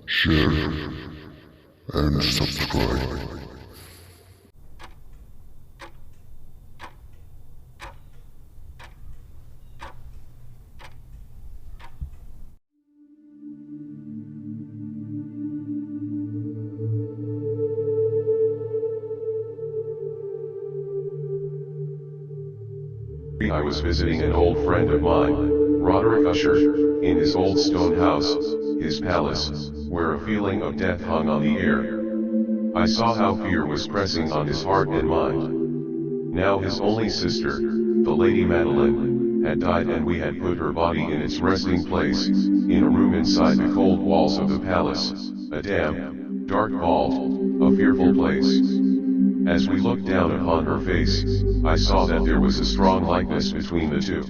share, and subscribe. I was visiting an old friend of mine, Roderick Usher, in his old stone house, his palace, where a feeling of death hung on the air. I saw how fear was pressing on his heart and mind. Now his only sister, the Lady Madeline, had died, and we had put her body in its resting place, in a room inside the cold walls of the palace, a damp, dark vault, a fearful place. As we looked down upon her face, I saw that there was a strong likeness between the two.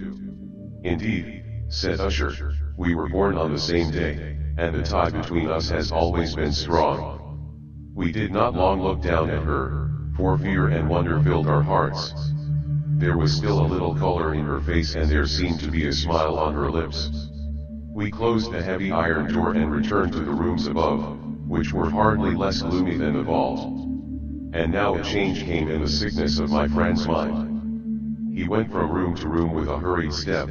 Indeed, said Usher, we were born on the same day, and the tie between us has always been strong. We did not long look down at her, for fear and wonder filled our hearts. There was still a little color in her face, and there seemed to be a smile on her lips. We closed the heavy iron door and returned to the rooms above, which were hardly less gloomy than the vault. And now a change came in the sickness of my friend's mind. He went from room to room with a hurried step.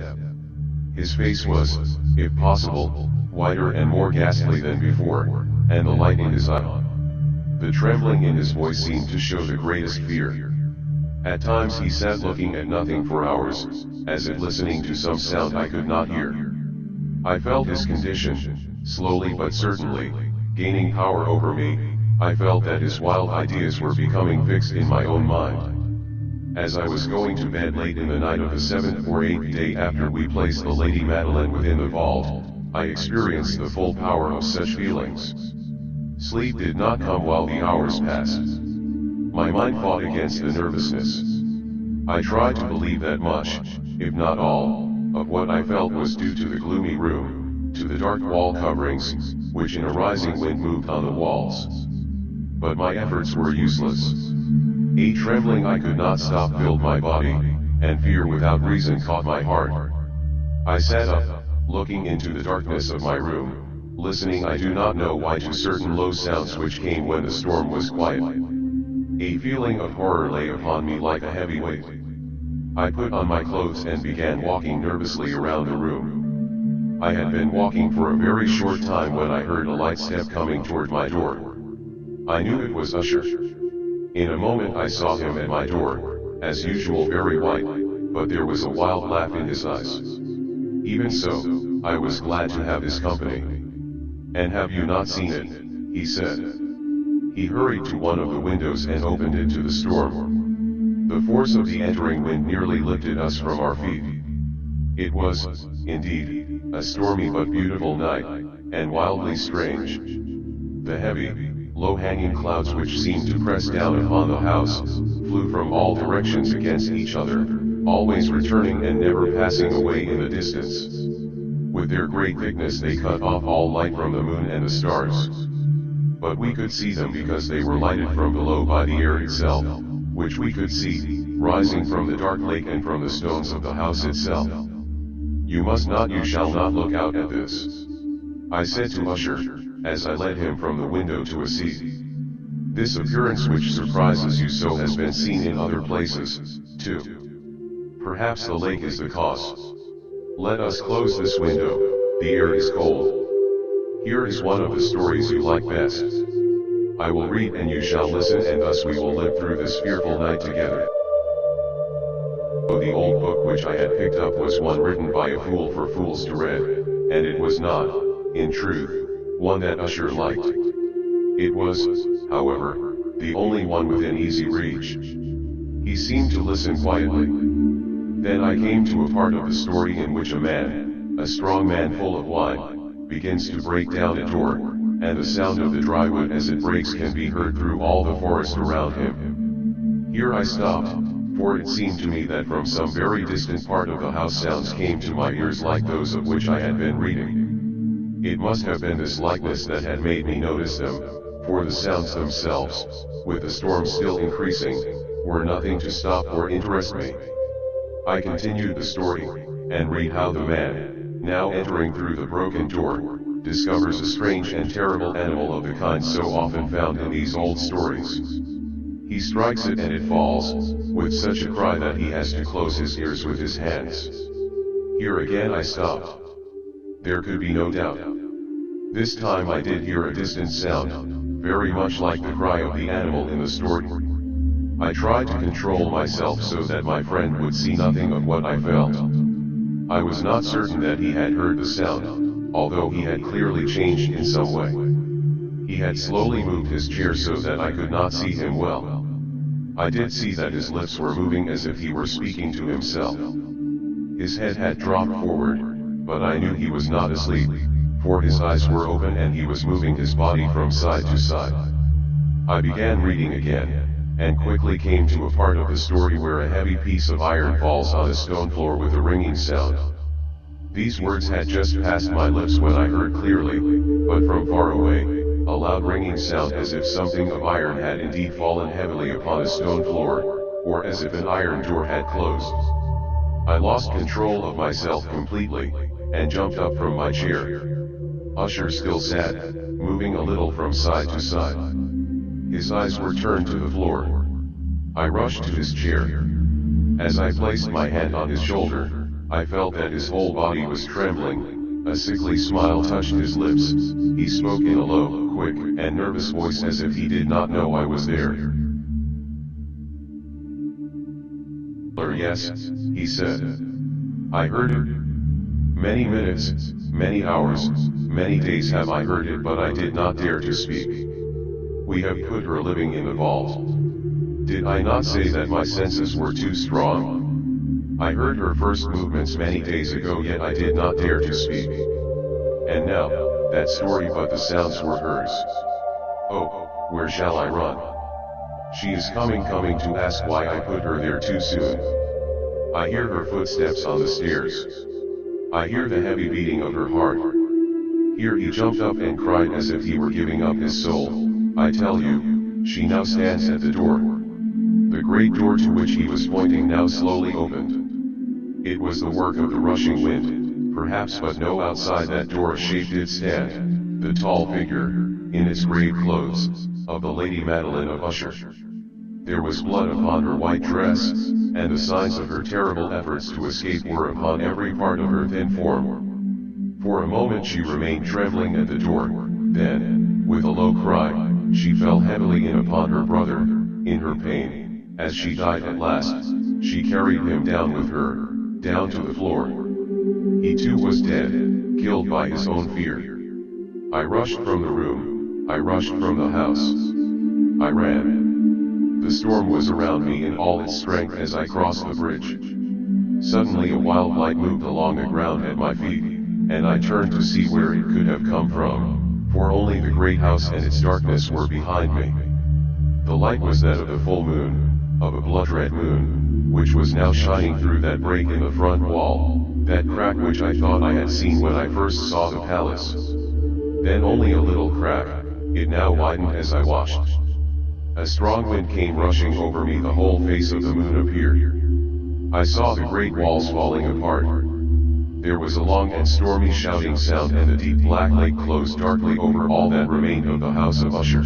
His face was, if possible, whiter and more ghastly than before, and the light in his eye, the trembling in his voice seemed to show the greatest fear. At times he sat looking at nothing for hours, as if listening to some sound I could not hear. I felt his condition, slowly but certainly, gaining power over me. I felt that his wild ideas were becoming fixed in my own mind. As I was going to bed late in the night of the 7th or 8th day after we placed the Lady Madeline within the vault, I experienced the full power of such feelings. Sleep did not come while the hours passed. My mind fought against the nervousness. I tried to believe that much, if not all, of what I felt was due to the gloomy room, to the dark wall coverings, which in a rising wind moved on the walls. But my efforts were useless. A trembling I could not stop filled my body, and fear without reason caught my heart. I sat up, looking into the darkness of my room, listening I do not know why to certain low sounds which came when the storm was quiet. A feeling of horror lay upon me like a heavy weight. I put on my clothes and began walking nervously around the room. I had been walking for a very short time when I heard a light step coming toward my door. I knew it was Usher. In a moment I saw him at my door, as usual very white, but there was a wild laugh in his eyes. Even so, I was glad to have his company. And have you not seen it? He said. He hurried to one of the windows and opened it to the storm. The force of the entering wind nearly lifted us from our feet. It was, indeed, a stormy but beautiful night, and wildly strange. The heavy, low-hanging clouds which seemed to press down upon the house, flew from all directions against each other, always returning and never passing away in the distance. With their great thickness they cut off all light from the moon and the stars. But we could see them because they were lighted from below by the air itself, which we could see, rising from the dark lake and from the stones of the house itself. You shall not look out at this, I said to Usher, as I led him from the window to a seat. This appearance which surprises you so has been seen in other places, too. Perhaps the lake is the cause. Let us close this window, the air is cold. Here is one of the stories you like best. I will read and you shall listen, and thus we will live through this fearful night together. The old book which I had picked up was one written by a fool for fools to read, and it was not, in truth, one that Usher liked. It was, however, the only one within easy reach. He seemed to listen quietly. Then I came to a part of the story in which a man, a strong man full of wine, begins to break down a door, and the sound of the dry wood as it breaks can be heard through all the forest around him. Here I stopped, for it seemed to me that from some very distant part of the house sounds came to my ears like those of which I had been reading. It must have been this likeness that had made me notice them, for the sounds themselves, with the storm still increasing, were nothing to stop or interest me. I continued the story, and read how the man, now entering through the broken door, discovers a strange and terrible animal of the kind so often found in these old stories. He strikes it and it falls, with such a cry that he has to close his ears with his hands. Here again I stopped. There could be no doubt. This time I did hear a distant sound, very much like the cry of the animal in the story. I tried to control myself so that my friend would see nothing of what I felt. I was not certain that he had heard the sound, although he had clearly changed in some way. He had slowly moved his chair so that I could not see him well. I did see that his lips were moving as if he were speaking to himself. His head had dropped forward, but I knew he was not asleep, for his eyes were open and he was moving his body from side to side. I began reading again, and quickly came to a part of the story where a heavy piece of iron falls on a stone floor with a ringing sound. These words had just passed my lips when I heard clearly, but from far away, a loud ringing sound as if something of iron had indeed fallen heavily upon a stone floor, or as if an iron door had closed. I lost control of myself completely, and jumped up from my chair. Usher still sat, moving a little from side to side. His eyes were turned to the floor. I rushed to his chair. As I placed my hand on his shoulder, I felt that his whole body was trembling. A sickly smile touched his lips. He spoke in a low, quick, and nervous voice as if he did not know I was there. "Yes," he said. "I heard it. Many minutes, many hours, many days have I heard it, but I did not dare to speak. We have put her living in the vault. Did I not say that my senses were too strong? I heard her first movements many days ago, yet I did not dare to speak. And now, that story, but the sounds were hers. Oh, where shall I run? She is coming to ask why I put her there too soon. I hear her footsteps on the stairs. I hear the heavy beating of her heart." Here he jumped up and cried as if he were giving up his soul. "I tell you, she now stands at the door." The great door to which he was pointing now slowly opened. It was the work of the rushing wind, perhaps, but no, outside that door a shape did stand, the tall figure, in its grave clothes, of the Lady Madeline of Usher. There was blood upon her white dress, and the signs of her terrible efforts to escape were upon every part of her thin form. For a moment she remained trembling at the door, then, with a low cry, she fell heavily in upon her brother. In her pain, as she died at last, she carried him down with her, down to the floor. He too was dead, killed by his own fear. I rushed from the room, I rushed from the house. I ran. The storm was around me in all its strength as I crossed the bridge. Suddenly a wild light moved along the ground at my feet, and I turned to see where it could have come from, for only the great house and its darkness were behind me. The light was that of the full moon, of a blood-red moon, which was now shining through that break in the front wall, that crack which I thought I had seen when I first saw the palace. Then only a little crack, it now widened as I watched. A strong wind came rushing over me, the whole face of the moon appeared. I saw the great walls falling apart. There was a long and stormy shouting sound, and the deep black lake closed darkly over all that remained of the house of Usher.